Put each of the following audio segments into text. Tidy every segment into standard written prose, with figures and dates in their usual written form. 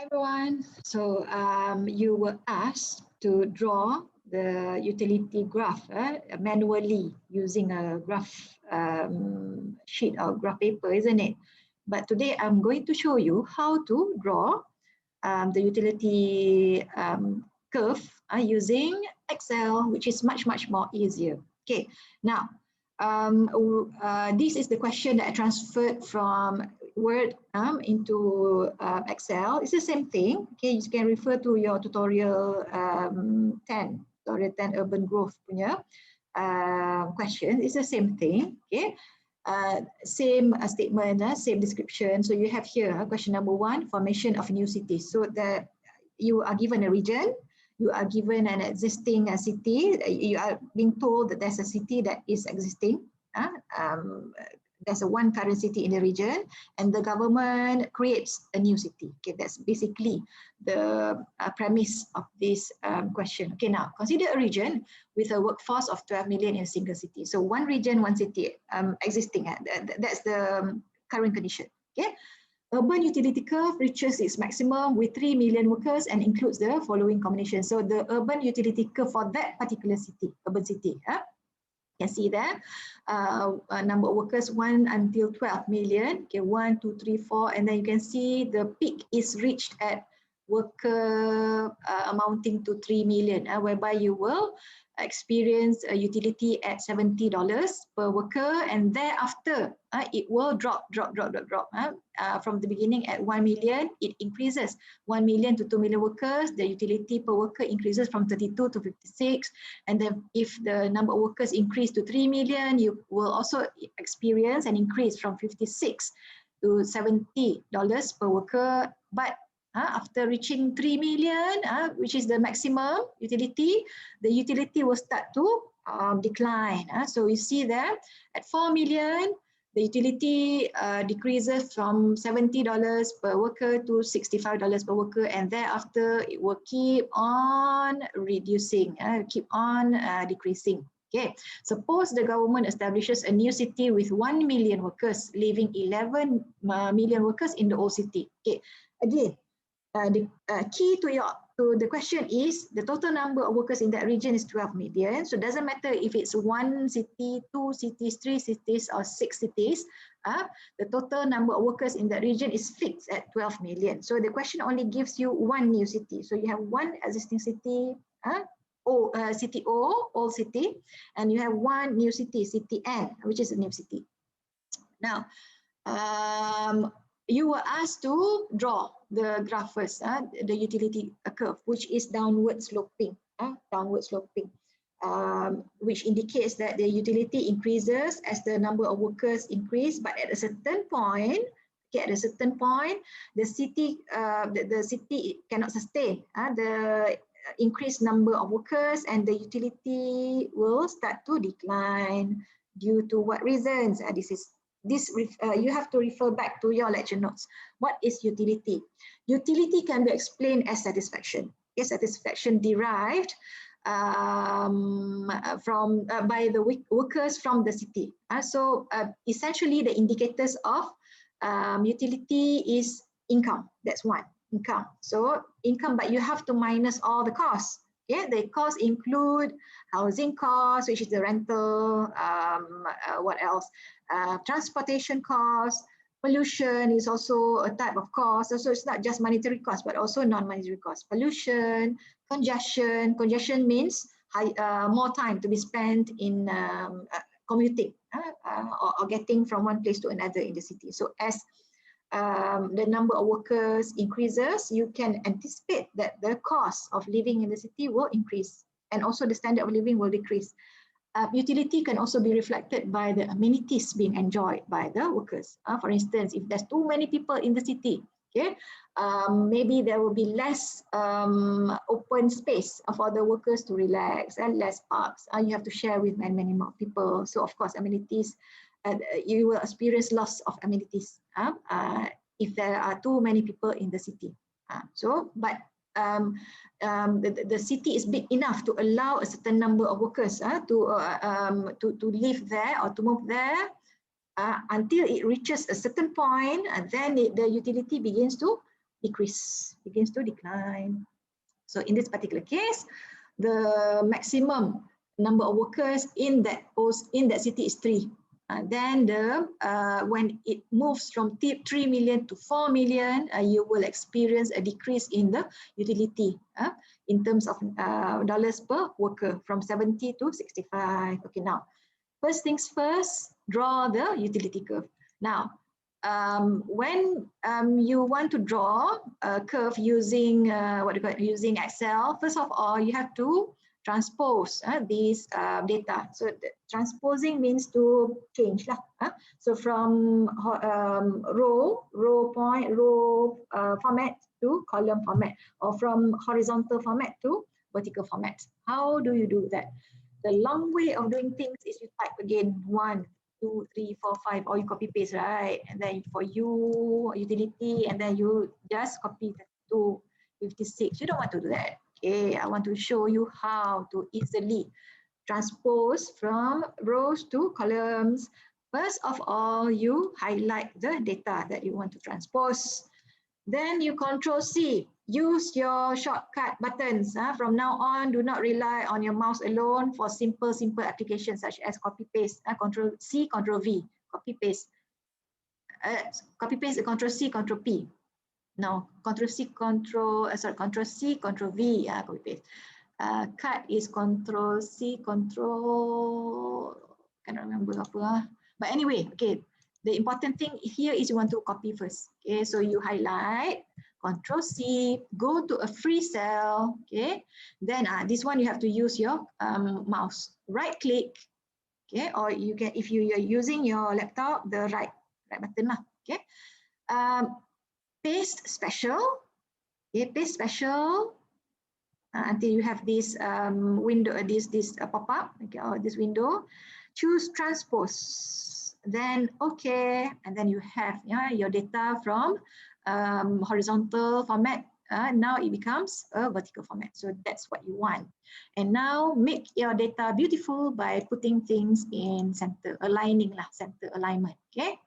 Hi everyone. So you were asked to draw the utility graph manually using a graph sheet or graph paper, isn't it? But today I'm going to show you how to draw the utility curve using Excel, which is much more easier. Okay, now this is the question that I transferred from Word into Excel. It's the same thing. Okay, you can refer to your tutorial 10 urban growth punya question. It's the same thing. Okay, same statement, same description. So you have here question number 1, formation of new cities. So that you are given a region, you are given an existing city, you are being told that there's a city that is existing. There's one current city in the region and the government creates a new city. Okay, that's basically the premise of this question. Okay, now consider a region with a workforce of 12 million in a single city. So one region, one city existing. That's the current condition. Okay. Urban utility curve reaches its maximum with 3 million workers and includes the following combination. So the urban utility curve for that particular city, urban city. You can see that number of workers 1 until 12 million. Okay, 1, 2, 3, 4, and then you can see the peak is reached at worker amounting to 3 million, whereby you will experience a utility at $70 per worker, and thereafter it will drop. From the beginning at 1 million, it increases 1 million to 2 million workers. The utility per worker increases from 32 to 56, and then if the number of workers increase to 3 million, you will also experience an increase from 56 to $70 per worker. But after reaching 3 million, which is the maximum utility, the utility will start to decline. So you see that at 4 million, the utility decreases from $70 per worker to $65 per worker, and thereafter it will keep on reducing, keep on decreasing. Okay, suppose the government establishes a new city with 1 million workers, leaving 11 million workers in the old city. Okay, again, the key to the question is the total number of workers in that region is 12 million. So it doesn't matter if it's 1 city, 2 cities, 3 cities, or 6 cities. The total number of workers in that region is fixed at 12 million. So the question only gives you one new city. So you have one existing city, city O, old city, and you have one new city, city N, which is a new city. Now, you were asked to draw the graph first, the utility curve, which is downward sloping, which indicates that the utility increases as the number of workers increase, but at a certain point, the city cannot sustain the increased number of workers, and the utility will start to decline due to what reasons? You have to refer back to your lecture notes. What is utility? Utility can be explained as satisfaction. Okay, satisfaction derived by the workers from the city. So essentially the indicators of utility is income. That's one, income. So income, but you have to minus all the costs. Yeah, the costs include housing costs, which is the rental, what else? Transportation costs, pollution is also a type of cost. So it's not just monetary cost, but also non-monetary cost. Pollution, congestion. Congestion means more time to be spent in commuting or getting from one place to another in the city. So as the number of workers increases, you can anticipate that the cost of living in the city will increase, and also the standard of living will decrease. Utility can also be reflected by the amenities being enjoyed by the workers. For instance, if there's too many people in the city, okay, maybe there will be less open space for the workers to relax, and less parks. You have to share with many more people. So of course, amenities, you will experience loss of amenities if there are too many people in the city. But the city is big enough to allow a certain number of workers to live there or to move there until it reaches a certain point, and then the utility begins to decrease, begins to decline. So in this particular case, the maximum number of workers in that city is 3. Then when it moves from 3 million to 4 million, you will experience a decrease in the utility in terms of dollars per worker from 70 to 65. Okay, now, first things first, draw the utility curve. Now, when you want to draw a curve using using Excel, first of all, you have to transpose these data. So transposing means to change lah. So from row format to column format, or from horizontal format to vertical format. How do you do that? The long way of doing things is you type again 1, 2, 3, 4, 5, or you copy paste, right? And then for you, utility, and then you just copy 32, 56. You don't want to do that. Okay, I want to show you how to easily transpose from rows to columns. First of all, you highlight the data that you want to transpose. Then you Control-C. Use your shortcut buttons. From now on, do not rely on your mouse alone for simple applications such as copy-paste. Control-C, Control-V, copy-paste. Copy-paste, Control-C, Control-P. No, Control-C, Control-C, Control-V, copy-paste. Cut is Control-C, Control, cannot remember apa. But anyway, okay, the important thing here is you want to copy first. Okay, so you highlight, Control-C, go to a free cell. Okay, then this one you have to use your mouse. Right-click. Okay, or you can, if you are using your laptop, the right button lah. Okay, paste special. Okay, paste special. Until you have this window, this pop-up, okay, or this window. Choose transpose. Then okay, and then you have your data from horizontal format. Now it becomes a vertical format. So that's what you want. And now make your data beautiful by putting things in center, aligning lah, center alignment. Okay,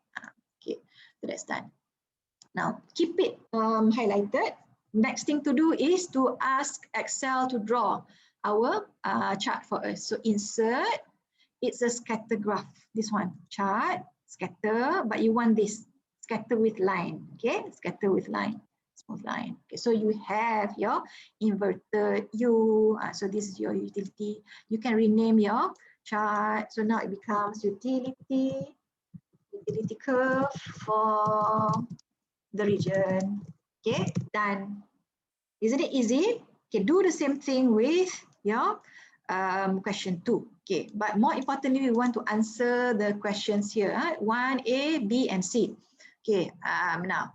okay, so that's done. Now keep it highlighted. Next thing to do is to ask Excel to draw our chart for us. So insert, it's a scatter graph. This one, chart, scatter, but you want this, scatter with line. Okay, scatter with line, smooth line. Okay, so you have your inverted U. So this is your utility. You can rename your chart. So now it becomes utility curve for the region. Okay, done. Isn't it easy? Okay, do the same thing with your question 2. Okay, but more importantly, we want to answer the questions here. 1A, B, and C. Okay, now,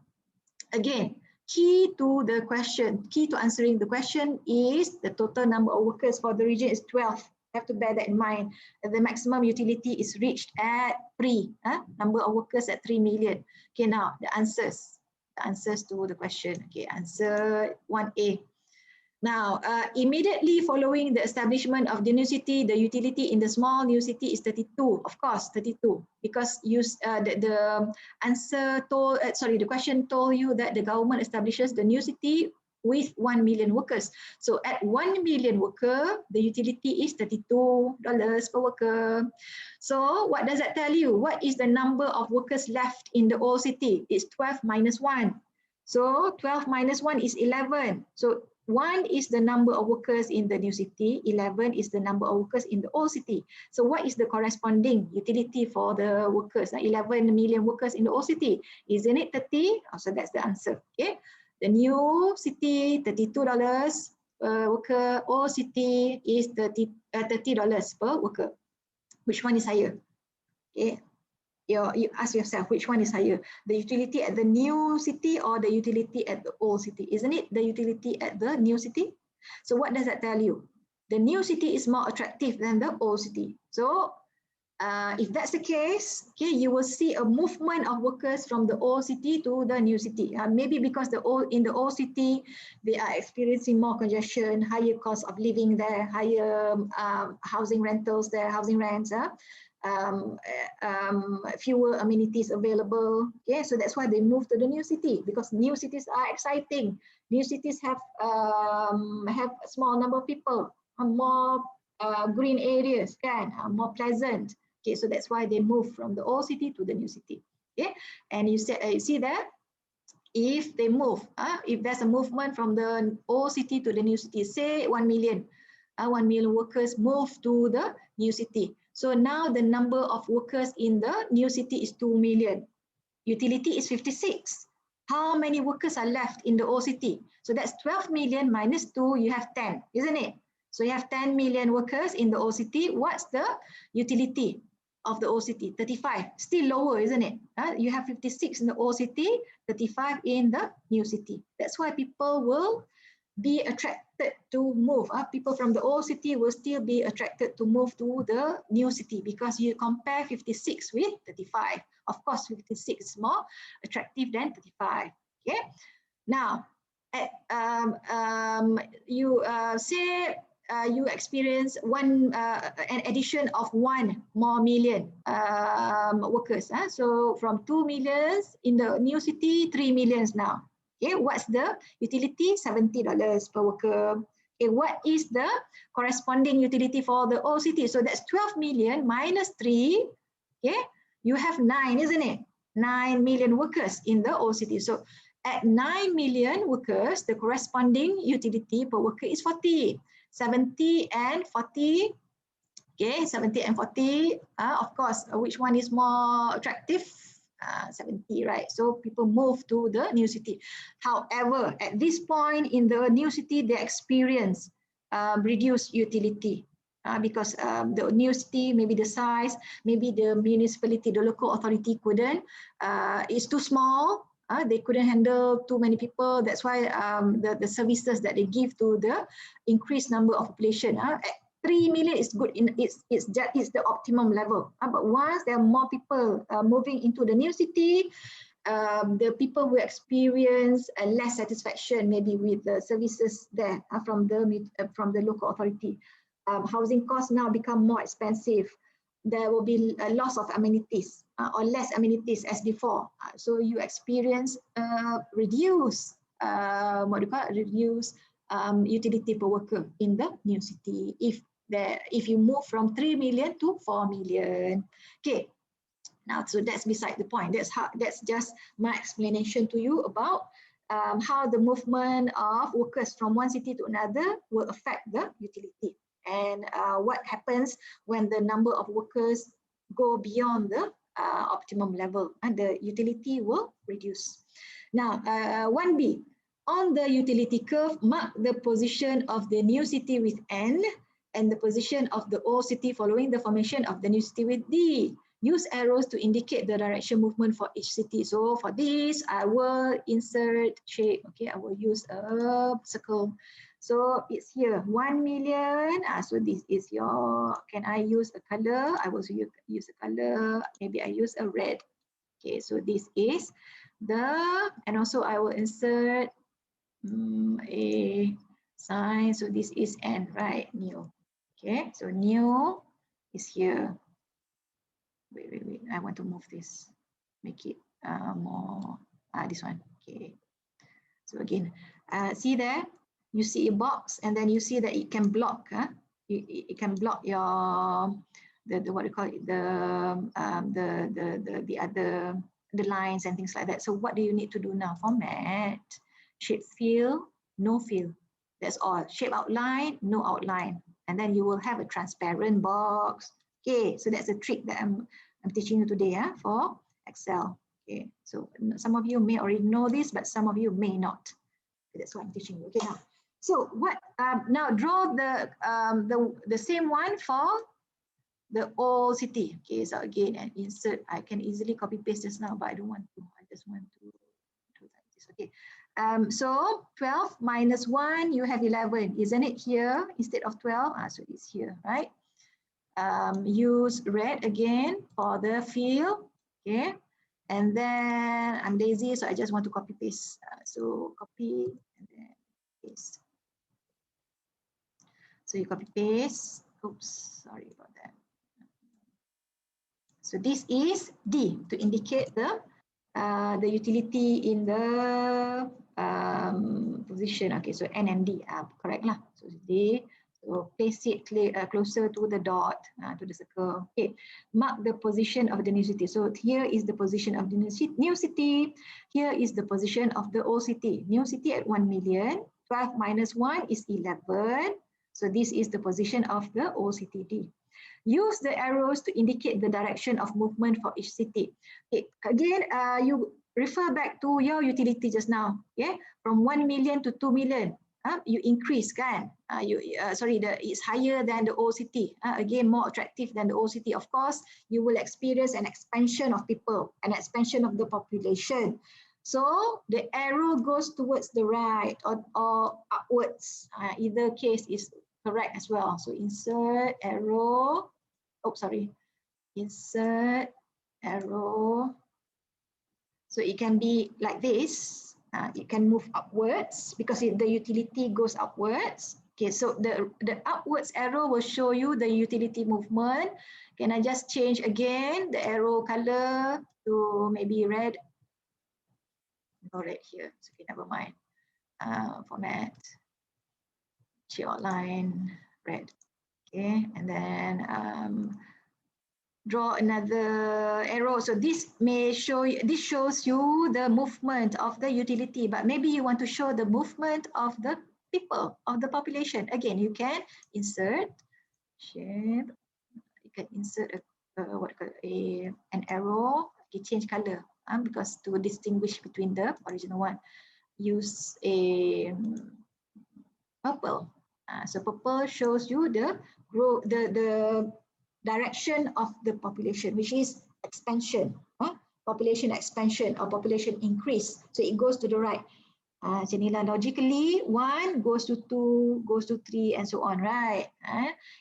again, key to the question, key to answering the question is the total number of workers for the region is 12. You have to bear that in mind. The maximum utility is reached at 3. Number of workers at 3 million. Okay, now the answers to the question. Okay, answer 1A. Now, immediately following the establishment of the new city, the utility in the small new city is 32. Of course, 32, because the answer told, the question told you that the government establishes the new city with 1 million workers. So at 1 million worker, the utility is $32 per worker. So what does that tell you? What is the number of workers left in the old city? It's 12 minus 1. So 12 minus 1 is 11. So 1 is the number of workers in the new city, 11 is the number of workers in the old city. So what is the corresponding utility for the workers? 11 million workers in the old city. Isn't it 30? So that's the answer. Okay. The new city, $32 per worker. Old city is $30 per worker. Which one is higher? Okay. You ask yourself, which one is higher? The utility at the new city or the utility at the old city? Isn't it the utility at the new city? So what does that tell you? The new city is more attractive than the old city. So if that's the case, okay, you will see a movement of workers from the old city to the new city. Maybe because in the old city, they are experiencing more congestion, higher cost of living there, higher housing rentals there, housing rents. fewer amenities available. Okay, so that's why they move to the new city, because new cities are exciting. New cities have a small number of people, more green areas, more pleasant. Okay, so that's why they move from the old city to the new city. Okay, and you see that if they move, if there's a movement from the old city to the new city, say 1 million, 1 million workers move to the new city. So now the number of workers in the new city is 2 million. Utility is 56. How many workers are left in the old city? So that's 12 million minus 2, you have 10, isn't it? So you have 10 million workers in the old city. What's the utility of the old city? 35, still lower, isn't it? You have 56 in the old city, 35 in the new city. That's why people will be attracted to move. People from the old city will still be attracted to move to the new city, because you compare 56 with 35. Of course, 56 is more attractive than 35. Okay. Now, you say you experience an addition of 1 more million workers. So from 2 millions in the new city, 3 millions now. Okay, what's the utility? $70 per worker. Okay, what is the corresponding utility for the old city? So that's 12 million minus 3. Okay, you have 9, isn't it? 9 million workers in the old city. So at 9 million workers, the corresponding utility per worker is 40. 70 and 40. Okay, 70 and 40. Of course, which one is more attractive? 70, right? So people move to the new city. However, at this point in the new city, they experience reduced utility because the new city, maybe the size, maybe the municipality, the local authority couldn't, it's too small. They couldn't handle too many people. That's why the services that they give to the increased number of population. 3 million is good, it's the optimum level. But once there are more people moving into the new city, the people will experience a less satisfaction maybe with the services there from the local authority. Housing costs now become more expensive. There will be a loss of amenities or less amenities as before. So you experience reduced utility per worker in the new city if you move from 3 million to 4 million. Okay, now so that's beside the point. That's just my explanation to you about how the movement of workers from one city to another will affect the utility, and what happens when the number of workers go beyond the optimum level, and the utility will reduce. Now, 1B. On the utility curve, mark the position of the new city with N and the position of the old city following the formation of the new city with D. Use arrows to indicate the direction movement for each city. So for this, I will insert shape. Okay, I will use a circle. So it's here, 1 million. So this is your, can I use a color? I will use a color. Maybe I use a red. Okay, so this is and also I will insert a sign. So this is N, right? New. Okay, so new is here. Wait. I want to move this, make it more, this one. Okay. So again, see there, you see a box, and then you see that it can block. It can block your what do you call it, the lines and things like that. So what do you need to do now? Format, shape fill, no fill. That's all. Shape outline, no outline, and then you will have a transparent box. Okay, so that's a trick that I'm teaching you today for Excel. Okay, so some of you may already know this, but some of you may not. That's what I'm teaching you. Okay, now, so what? Now draw the same one for the old city. Okay, so again, and insert. I can easily copy paste this now, but I don't want to. I just want to do like this. Okay. So 12 minus 1, you have 11, isn't it here instead of 12? So it's here, right? Use red again for the fill. Okay. And then I'm lazy, so I just want to copy paste. So copy and then paste. So you copy paste. Oops, sorry about that. So this is D to indicate the utility in the position. Okay, so N and D are correct lah. So D. So place it closer to the dot, to the circle. Okay, mark the position of the new city. So here is the position of the new city. Here is the position of the old city. New city at 1 million. 12 minus 1 is 11. So this is the position of the old city D. Use the arrows to indicate the direction of movement for each city. Okay, again, you refer back to your utility just now. Yeah, from 1 million to 2 million. You increase, kan? It's higher than the old city. Again, more attractive than the old city. Of course, you will experience an expansion of people, an expansion of the population. So the arrow goes towards the right or upwards. Either case is correct as well. So insert arrow. Oh, sorry. Insert arrow. So it can be like this. It can move upwards because the utility goes upwards. Okay, so the upwards arrow will show you the utility movement. Can I just change again the arrow color to maybe red? No red here. So okay, never mind. Format, shape outline, red. Okay, and then draw another arrow. So this may show you, this shows you the movement of the utility, but maybe you want to show the movement of the people, of the population. Again, you can insert shape. You can insert an arrow. Okay, change color because to distinguish between the original one. Use a purple. So purple shows you the direction of the population, which is expansion, population expansion or population increase. So it goes to the right. Macam ni lah, logically, 1 goes to 2, goes to 3, and so on, right?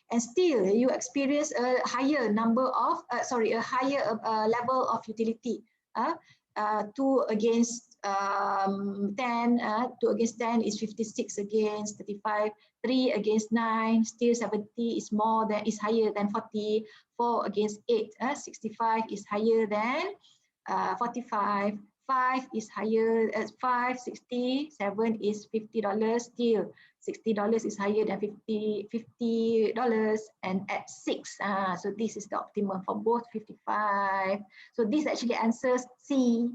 And still, you experience a higher number of, a higher level of utility. 2 against 10, 2 against 10 is 56 against 35, 3 against 9, still 70 is higher than 40, 4 against 8, 65 is higher than 45, 5 is higher as 5, 60, 7 is $50, still $60 is higher than $50, and at 6, so this is the optimum for both 55. So this actually answers C,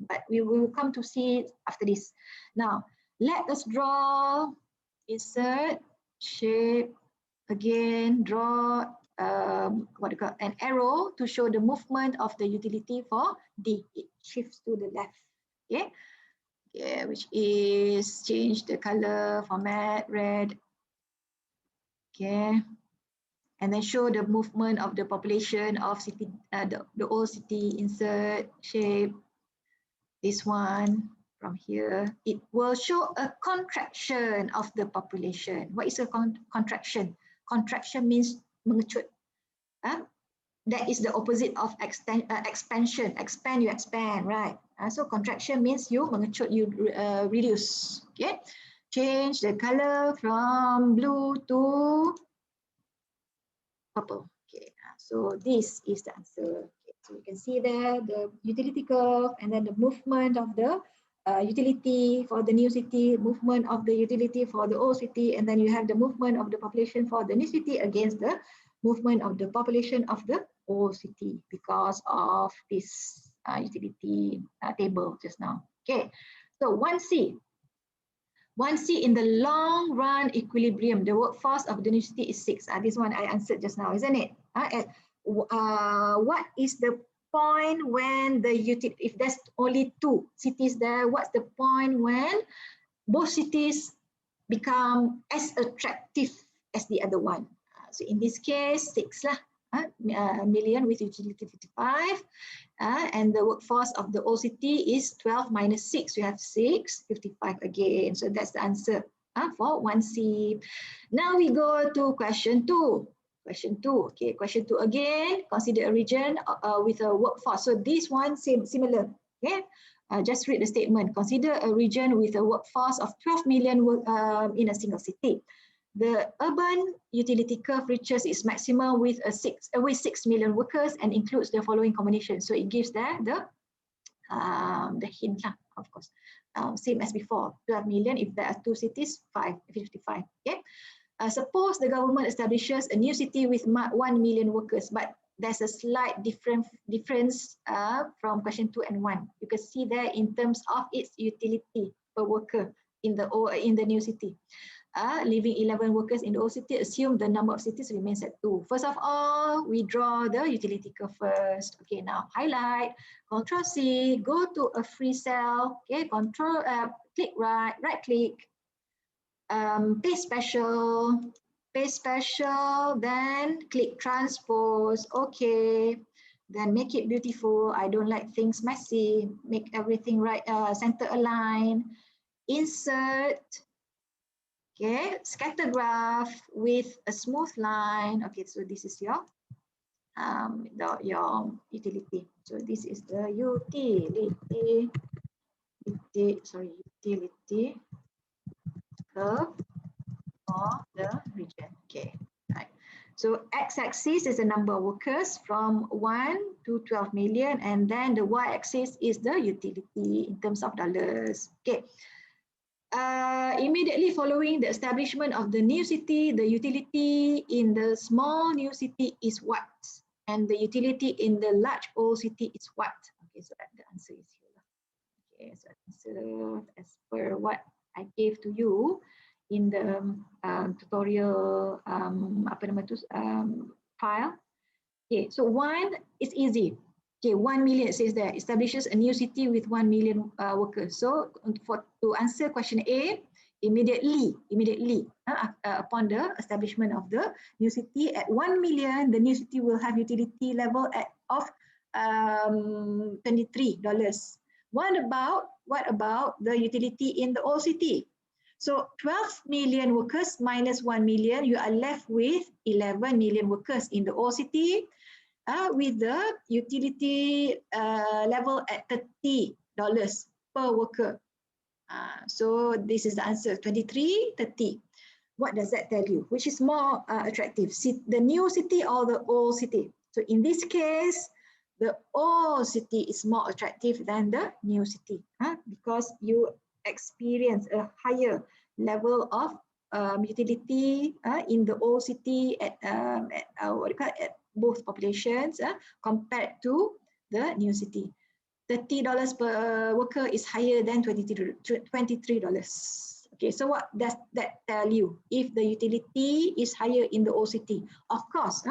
but we will come to C after this. Now, let us draw, insert, shape, again, draw an arrow to show the movement of the utility for D. It shifts to the left, okay? Yeah, which is change the color, format, red, okay? And then show the movement of the population of city, the old city, insert, shape, this one from here. It will show a contraction of the population. What is a contraction? Contraction means mengecut. That is the opposite of expansion. Expand, you expand, right? So contraction means you mengecut, you reduce. Okay. Change the color from blue to purple. Okay. So this is the answer. Okay. So you can see there the utility curve and then the movement of the utility for the new city, movement of the utility for the old city, and then you have the movement of the population for the new city against the movement of the population of the old city because of this utility table just now. Okay, so 1C. 1C in the long run equilibrium, the workforce of the new city is 6. This one I answered just now, isn't it? What is the point when the utility, if there's only 2 cities there, what's the point when both cities become as attractive as the other one? So in this case, 6 lah, million with utility 55, and the workforce of the old city is 12 minus 6. We have 6, 55 again. So that's the answer for 1C. Now we go to question 2. Question 2. Okay, question 2 again. Consider a region with a workforce. So this one similar. Okay, just read the statement. Consider a region with a workforce of 12 million in a single city. The urban utility curve reaches its maximum with 6 million workers and includes the following combination. So it gives that the hint lah, of course. Same as before, 12 million. If there are 2 cities, 55. Okay. Suppose the government establishes a new city with 1 million workers, but there's a slight difference from question 2 and 1. You can see there in terms of its utility per worker in the new city. Leaving 11 workers in the old city, assume the number of cities remains at 2. First of all, we draw the utility curve first. Okay, now highlight, Control C, go to a free cell. Okay, click right click, paste special, then click transpose. Okay, then make it beautiful. I don't like things messy. Make everything right, center align. Insert. Okay, scatter graph with a smooth line. Okay, so this is your utility. So this is the utility curve for the region. Okay, right. So x-axis is the number of workers from 1 to 12 million, and then the y-axis is the utility in terms of dollars. Okay. Immediately following the establishment of the new city, the utility in the small new city is what? And the utility in the large old city is what? Okay, so the answer is here. Okay, so answer as per what I gave to you in the tutorial file. Okay, so 1 is easy. Okay, 1 million, it says there, establishes a new city with 1 million workers. So to answer question A, immediately upon the establishment of the new city at 1 million, the new city will have utility level of $23. What about the utility in the old city? So 12 million workers minus 1 million, you are left with 11 million workers in the old city. With the utility level at $30 per worker. So this is the answer, 23, 30. What does that tell you? Which is more attractive, the new city or the old city? So in this case, the old city is more attractive than the new city because you experience a higher level of utility in the old city at both populations compared to the new city. $30 per worker is higher than $23. Okay, so what does that tell you? If the utility is higher in the old city, of course,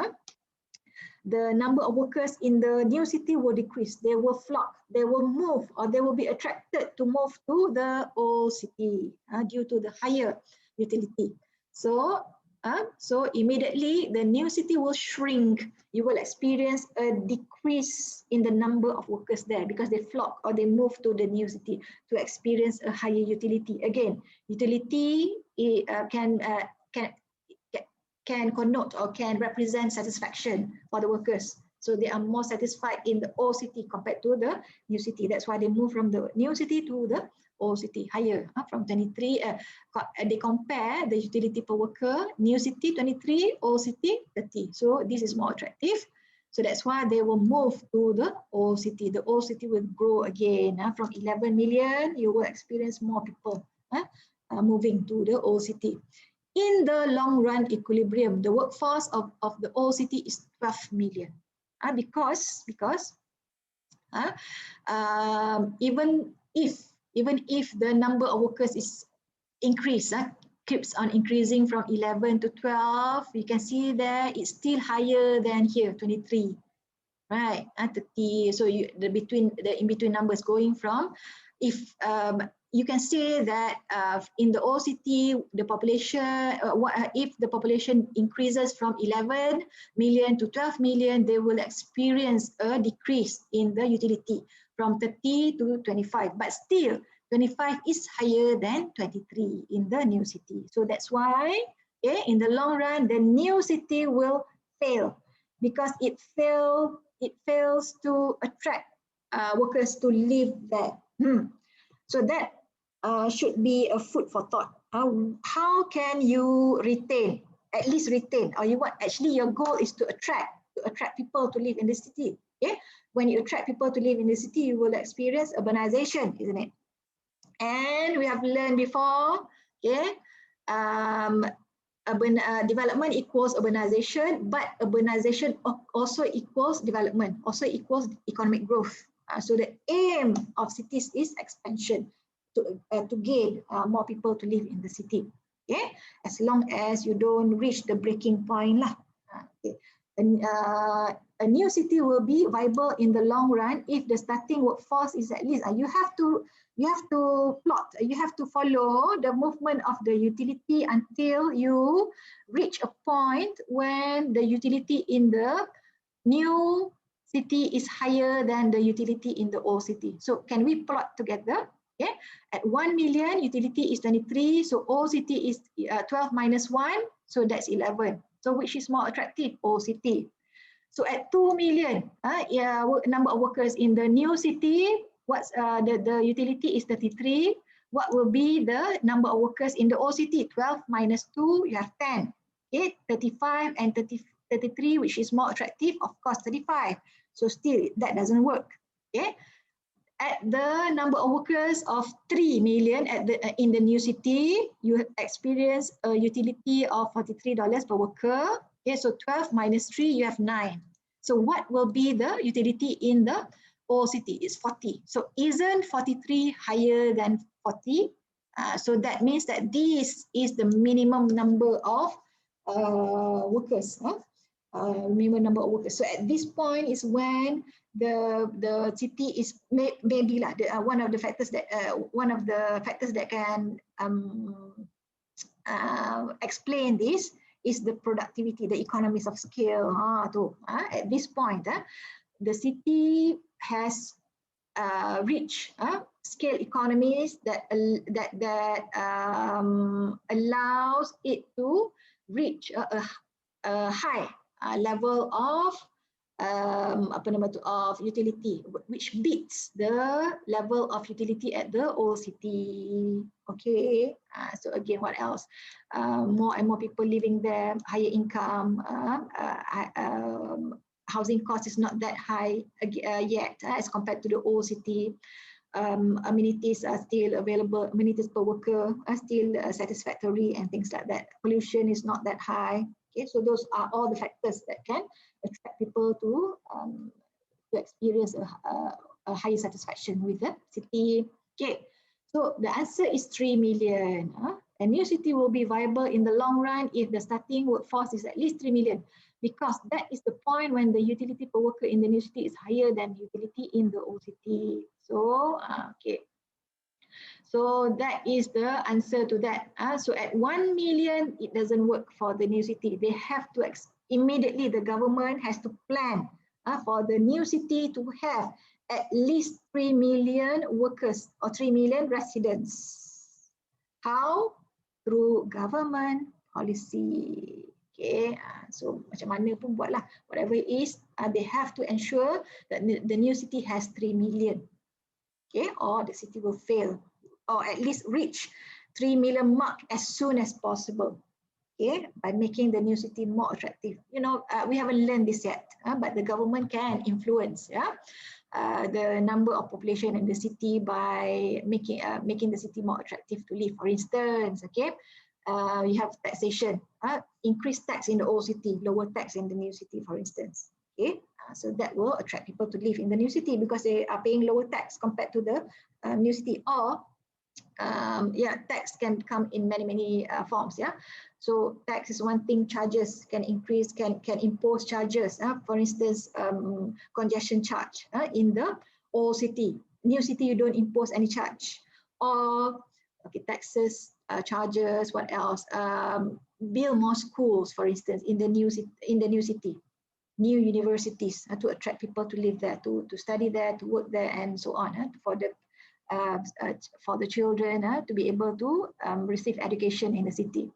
the number of workers in the new city will decrease. They will flock, they will move, or they will be attracted to move to the old city due to the higher utility. So immediately the new city will shrink. You will experience a decrease in the number of workers there because they flock or they move to the new city to experience a higher utility. Again, utility can connote or can represent satisfaction for the workers. So they are more satisfied in the old city compared to the new city. That's why they move from the new city to the old city, higher from 23. They compare the utility per worker, new city 23, old city 30. So this is more attractive. So that's why they will move to the old city. The old city will grow again. From 11 million, you will experience more people moving to the old city. In the long run equilibrium, the workforce of the old city is 12 million. Because even if the number of workers is increased, keeps on increasing from 11 to 12, you can see there it's still higher than here, 23, right? 30. So in between numbers going from, if you can say that in the old city, the population, if the population increases from 11 million to 12 million, they will experience a decrease in the utility from 30 to 25. But still, 25 is higher than 23 in the new city. So that's why in the long run, the new city will fail because it fails to attract workers to live there. So that should be a food for thought how can you retain, at least retain, or you want, actually your goal is to attract people to live in the city. Okay, when you attract people to live in the city, you will experience urbanization, isn't it? And we have learned before, okay, urban development equals urbanization, but urbanization also equals development, also equals economic growth. So the aim of cities is expansion, to gain more people to live in the city. Okay, as long as you don't reach the breaking point lah. Okay. And, a new city will be viable in the long run if the starting workforce is at least, you have to plot, you have to follow the movement of the utility until you reach a point when the utility in the new city is higher than the utility in the old city. So can we plot together? Okay, at 1 million, utility is 23, so old city is 12 minus 1, so that's 11. So which is more attractive? Old city. So at 2 million, number of workers in the new city, what's the utility is 33. What will be the number of workers in the old city? 12 minus 2, you have 10. Okay, 35 and 33, which is more attractive? Of course, 35. So still, that doesn't work. Okay. At the number of workers of 3 million in the new city, you experience a utility of $43 per worker. Okay, so 12 minus 3, you have 9. So what will be the utility in the old city? It's 40. So isn't 43 higher than 40? So that means that this is the minimum number of workers. Minimum number of workers. So at this point is when the city is maybe one of the factors that can explain this is the productivity, the economies of scale. At this point, the city has reached scale economies that allows it to reach a high level of of utility, which beats the level of utility at the old city. Okay, so again, what else? More and more people living there, higher income, housing cost is not that high yet as compared to the old city. Amenities are still available, amenities per worker are still satisfactory and things like that. Pollution is not that high. Okay, so those are all the factors that can attract people to experience a higher satisfaction with the city. Okay, so the answer is 3 million. A new city will be viable in the long run if the starting workforce is at least 3 million, because that is the point when the utility per worker in the new city is higher than utility in the old city. So, okay. So that is the answer to that. So at 1 million, it doesn't work for the new city. They have to immediately, the government has to plan for the new city to have at least 3 million workers or 3 million residents. How? Through government policy. Okay, so macam mana pun buatlah, whatever it is, they have to ensure that the new city has 3 million. Okay, or the city will fail, or at least reach 3 million mark as soon as possible. Okay, by making the new city more attractive. You know, we haven't learned this yet, but the government can influence the number of population in the city by making the city more attractive to live. For instance, okay, you have taxation, increase tax in the old city, lower tax in the new city, for instance. Okay, so that will attract people to live in the new city because they are paying lower tax compared to the new city. Or tax can come in many forms. So tax is one thing. Charges can increase, can impose charges. For instance, congestion charge in the old city. New city, you don't impose any charge. Or okay, taxes, charges. What else? Build more schools, for instance, in the new city. New universities to attract people to live there, to study there, to work there, and so on. For the children to be able to receive education in the city.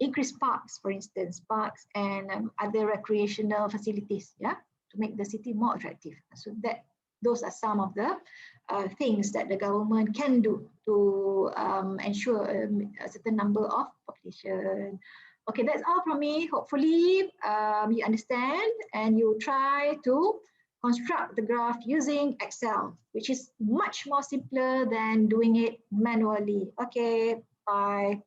Increase parks, for instance, parks and other recreational facilities, to make the city more attractive. So that Those are some of the things that the government can do to ensure a certain number of population. Okay, that's all from me. Hopefully you understand and you try to construct the graph using Excel, which is much more simpler than doing it manually. Okay, bye.